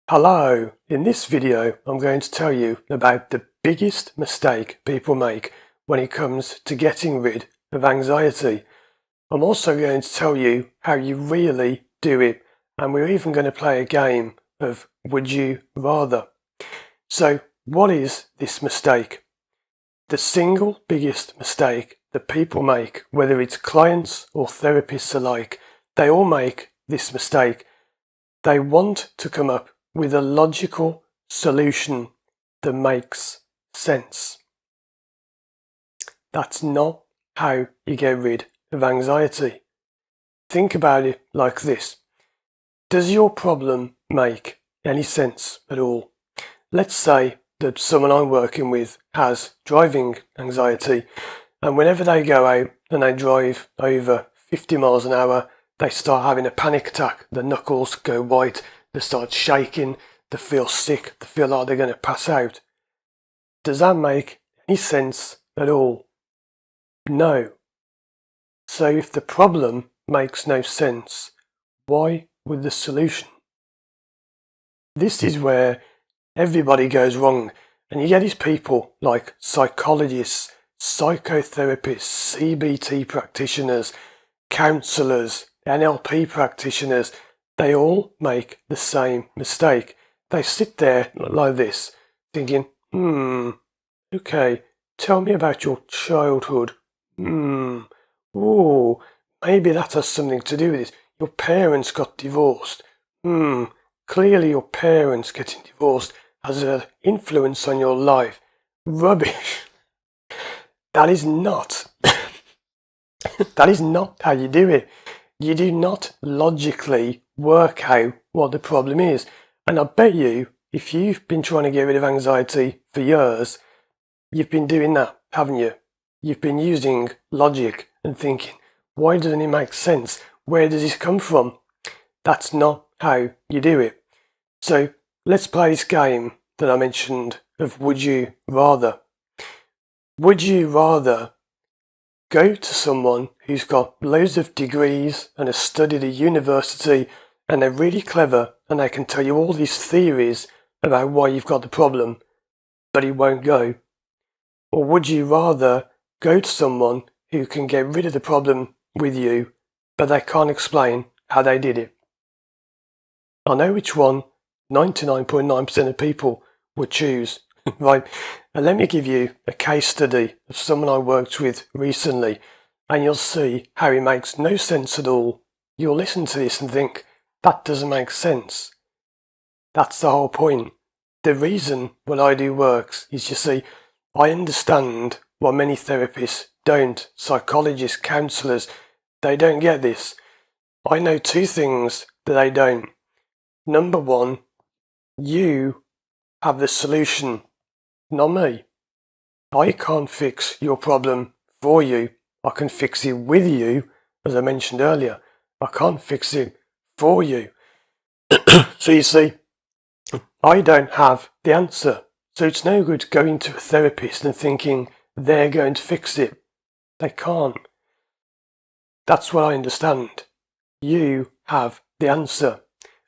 Hello, in this video I'm going to tell you about the biggest mistake people make when it comes to getting rid of anxiety. I'm also going to tell you how you really do it, and we're even going to play a game of would you rather. So what is this mistake? The single biggest mistake that people make, whether it's clients or therapists alike, they all make this mistake. They want to come up with a logical solution that makes sense. That's not how you get rid of anxiety. Think about it like this. Does your problem make any sense at all? Let's say that someone I'm working with has driving anxiety, and whenever they go out and they drive over 50 miles an hour, they start having a panic attack. The knuckles go white, they start shaking, they feel sick, they feel like they're going to pass out. Does that make any sense at all? No. So if the problem makes no sense, why would the solution? This is where everybody goes wrong, and you get these people like psychologists, psychotherapists, CBT practitioners, counsellors, NLP practitioners. They all make the same mistake. They sit there like this, thinking, okay, tell me about your childhood. Oh, maybe that has something to do with it. Your parents got divorced. Clearly your parents getting divorced has an influence on your life. Rubbish. That is not that is not how you do it. You do not logically work out what the problem is. And I bet you, if you've been trying to get rid of anxiety for years, you've been doing that, haven't you? You've been using logic and thinking, why doesn't it make sense? Where does this come from? That's not how you do it. So let's play this game that I mentioned of would you rather. Would you rather go to someone who's got loads of degrees and has studied at university and they're really clever and they can tell you all these theories about why you've got the problem, but it won't go? Or would you rather go to someone who can get rid of the problem with you, but they can't explain how they did it? I know which one 99.9% of people would choose. Right, and let me give you a case study of someone I worked with recently, and you'll see how it makes no sense at all. You'll listen to this and think, that doesn't make sense. That's the whole point. The reason what I do works is, you see, I understand what many therapists don't, psychologists, counsellors, they don't get this. I know two things that they don't. Number one, you have the solution, not me. I can't fix your problem for you. I can fix it with you, as I mentioned earlier. I can't fix it for you. So you see, I don't have the answer. So it's no good going to a therapist and thinking they're going to fix it. They can't. That's what I understand. You have the answer.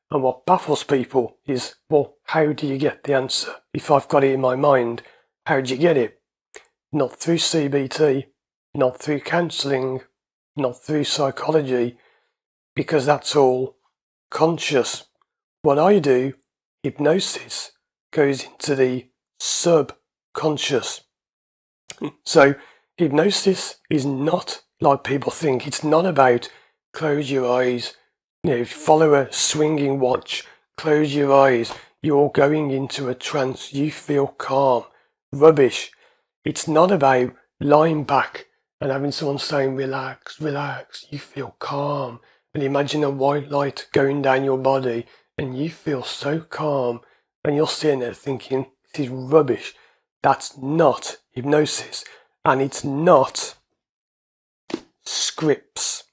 And what baffles people is, well, how do you get the answer? If I've got it in my mind, how do you get it? Not through CBT, not through counselling, not through psychology, because that's all conscious. What I do, hypnosis, goes into the subconscious. So hypnosis is not like people think. It's not about close your eyes, follow a swinging watch, close your eyes, you're going into a trance, you feel calm. Rubbish. It's not about lying back and having someone saying, relax, relax, you feel calm. And imagine a white light going down your body and you feel so calm. And you're sitting there thinking, this is rubbish. That's not hypnosis. And it's not scripts.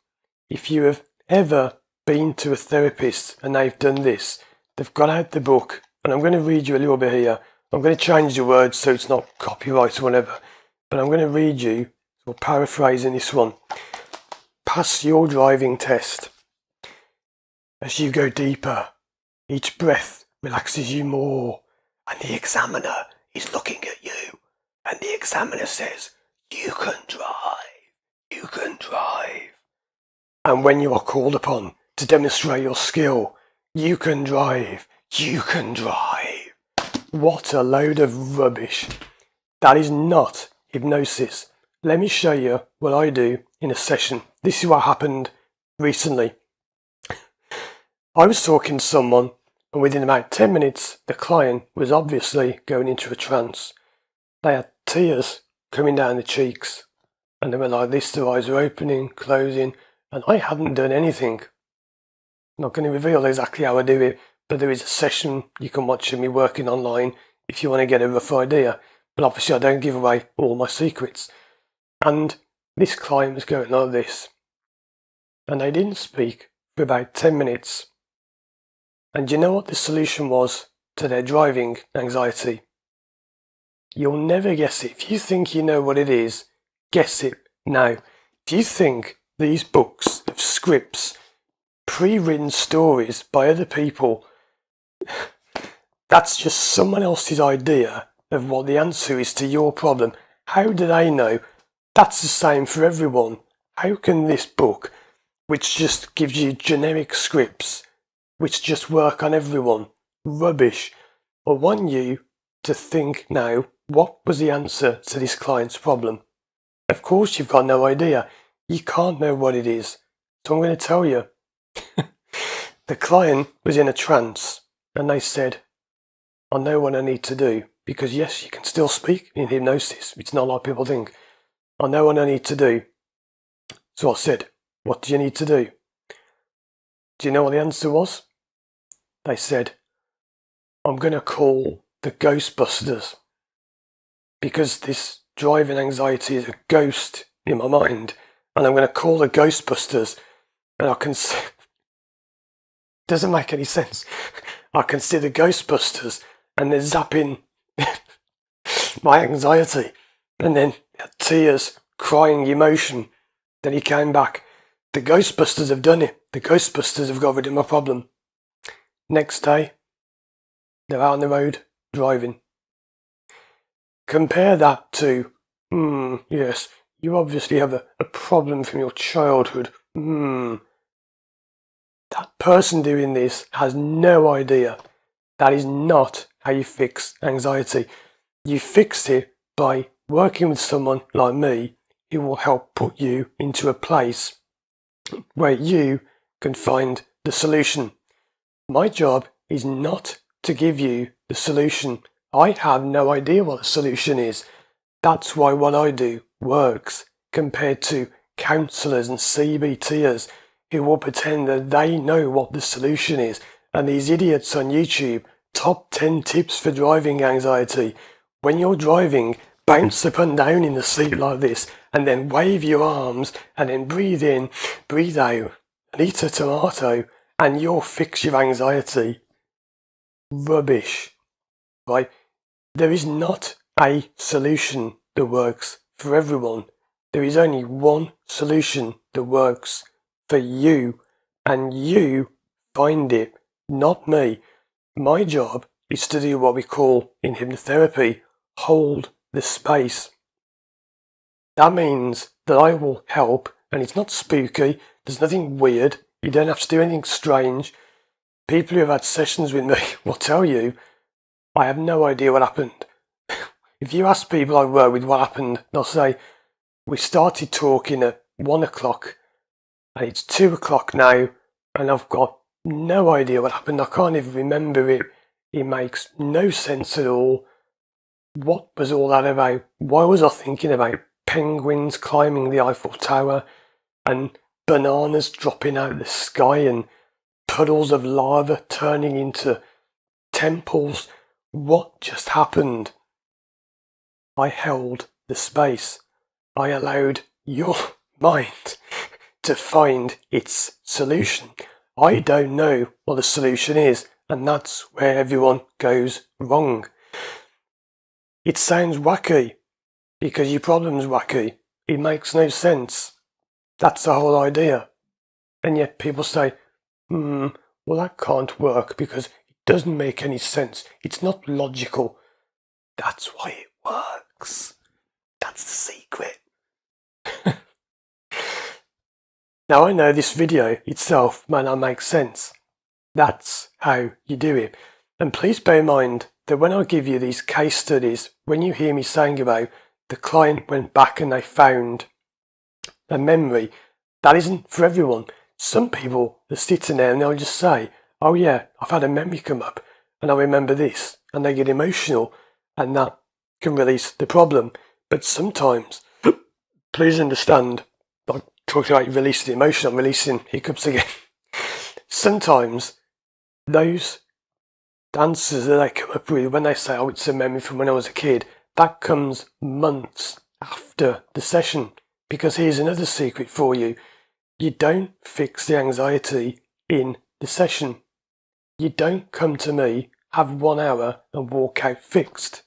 If you have ever been to a therapist and they've done this, they've got out the book, and I'm going to read you a little bit here. I'm going to change the words so it's not copyright or whatever, but I'm going to read you, or paraphrasing this one. Pass your driving test. As you go deeper, each breath relaxes you more. And the examiner is looking at you. And the examiner says, you can drive. You can drive. And when you are called upon to demonstrate your skill, you can drive. You can drive. What a load of rubbish. That is not hypnosis. Let me show you what I do in a session. This is what happened recently. I was talking to someone, and within about 10 minutes, the client was obviously going into a trance. They had tears coming down the cheeks, and they were like this, their eyes were opening, closing, and I hadn't done anything. I'm not going to reveal exactly how I do it, but there is a session you can watch of me working online if you want to get a rough idea. But obviously I don't give away all my secrets. And this client was going like this. And they didn't speak for about 10 minutes. And do you know what the solution was to their driving anxiety? You'll never guess it. If you think you know what it is, guess it now. If you think these books of scripts, pre-written stories by other people, that's just someone else's idea of what the answer is to your problem. How do they know? That's the same for everyone. How can this book, which just gives you generic scripts, which just work on everyone, rubbish? I want you to think now, what was the answer to this client's problem? Of course you've got no idea. You can't know what it is. So I'm going to tell you. The client was in a trance, and they said, I know what I need to do, because yes, you can still speak in hypnosis. It's not like people think. I know what I need to do. So I said, what do you need to do? Do you know what the answer was? They said, I'm going to call the Ghostbusters, because this driving anxiety is a ghost in my mind, and I'm going to call the Ghostbusters, and I can see... Doesn't make any sense. I can see the Ghostbusters, and they're zapping my anxiety, and then tears, crying, emotion. Then he came back. The Ghostbusters have done it. The Ghostbusters have got rid of my problem. Next day, they're out on the road driving. Compare that to, yes, you obviously have a problem from your childhood. That person doing this has no idea. That is not how you fix anxiety. You fix it by working with someone like me who will help put you into a place where you can find the solution. My job is not to give you the solution. I have no idea what the solution is. That's why what I do works compared to counsellors and CBTers who will pretend that they know what the solution is, and these idiots on YouTube, top 10 tips for driving anxiety. When you're driving, bounce up and down in the seat like this, and then wave your arms, and then breathe in, breathe out, and eat a tomato, and you'll fix your anxiety. Rubbish. Right? There is not a solution that works for everyone. There is only one solution that works for you, and you find it, not me. My job is to do what we call in hypnotherapy, hold the space. That means that I will help, and it's not spooky, there's nothing weird, you don't have to do anything strange. People who have had sessions with me will tell you, I have no idea what happened. If you ask people I work with what happened, they'll say, we started talking at 1 o'clock, and it's 2 o'clock now, and I've got no idea what happened. I can't even remember it. It makes no sense at all. What was all that about? Why was I thinking about penguins climbing the Eiffel Tower, and bananas dropping out of the sky, and puddles of lava turning into temples? What just happened? I held the space. I allowed your mind to find its solution. I don't know what the solution is, and that's where everyone goes wrong. It sounds wacky, because your problem's wacky. It makes no sense. That's the whole idea. And yet people say, well, that can't work because it doesn't make any sense. It's not logical. That's why it works. That's the secret. Now I know this video itself may not make sense. That's how you do it. And please bear in mind that when I give you these case studies, when you hear me saying about the client went back and they found a memory, that isn't for everyone. Some people are sitting there and they'll just say, oh yeah, I've had a memory come up and I remember this, and they get emotional and that can release the problem. But sometimes, please understand, I talked about releasing emotion, I'm releasing hiccups again. Sometimes those answers that they come up with when they say, oh, it's a memory from when I was a kid, that comes months after the session. Because here's another secret for you. You don't fix the anxiety in the session. You don't come to me, have 1 hour and walk out fixed.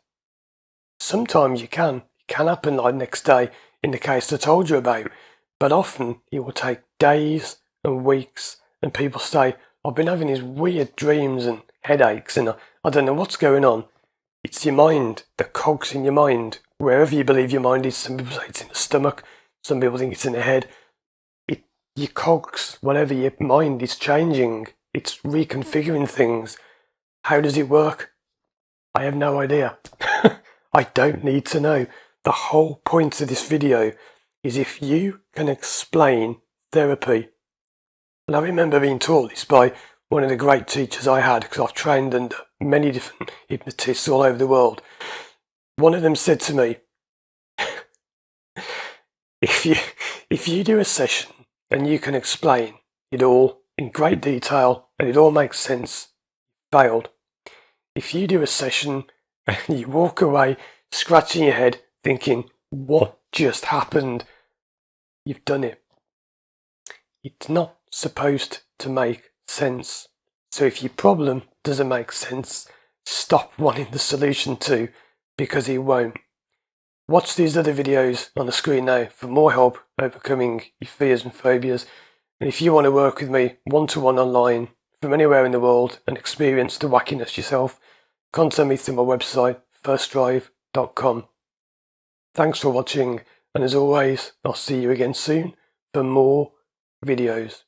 Sometimes you can. It can happen like next day in the case I told you about. But often it will take days and weeks, and people say, I've been having these weird dreams and headaches and I don't know what's going on. It's your mind, the cogs in your mind, wherever you believe your mind is. Some people say it's in the stomach, some people think it's in the head. Your cogs, whatever your mind is changing, it's reconfiguring things. How does it work? I have no idea. I don't need to know. The whole point of this video is if you can explain therapy. And I remember being taught this by one of the great teachers I had, because I've trained under many different hypnotists all over the world. One of them said to me, if you do a session and you can explain it all in great detail and it all makes sense, you failed. If you do a session and you walk away scratching your head thinking, what just happened? You've done it. It's not supposed to make sense. So if your problem doesn't make sense, stop wanting the solution to, because it won't. Watch these other videos on the screen now for more help overcoming your fears and phobias. And if you want to work with me one-to-one online from anywhere in the world and experience the wackiness yourself, contact me through my website, firstdrive.com. Thanks for watching, and as always, I'll see you again soon for more videos.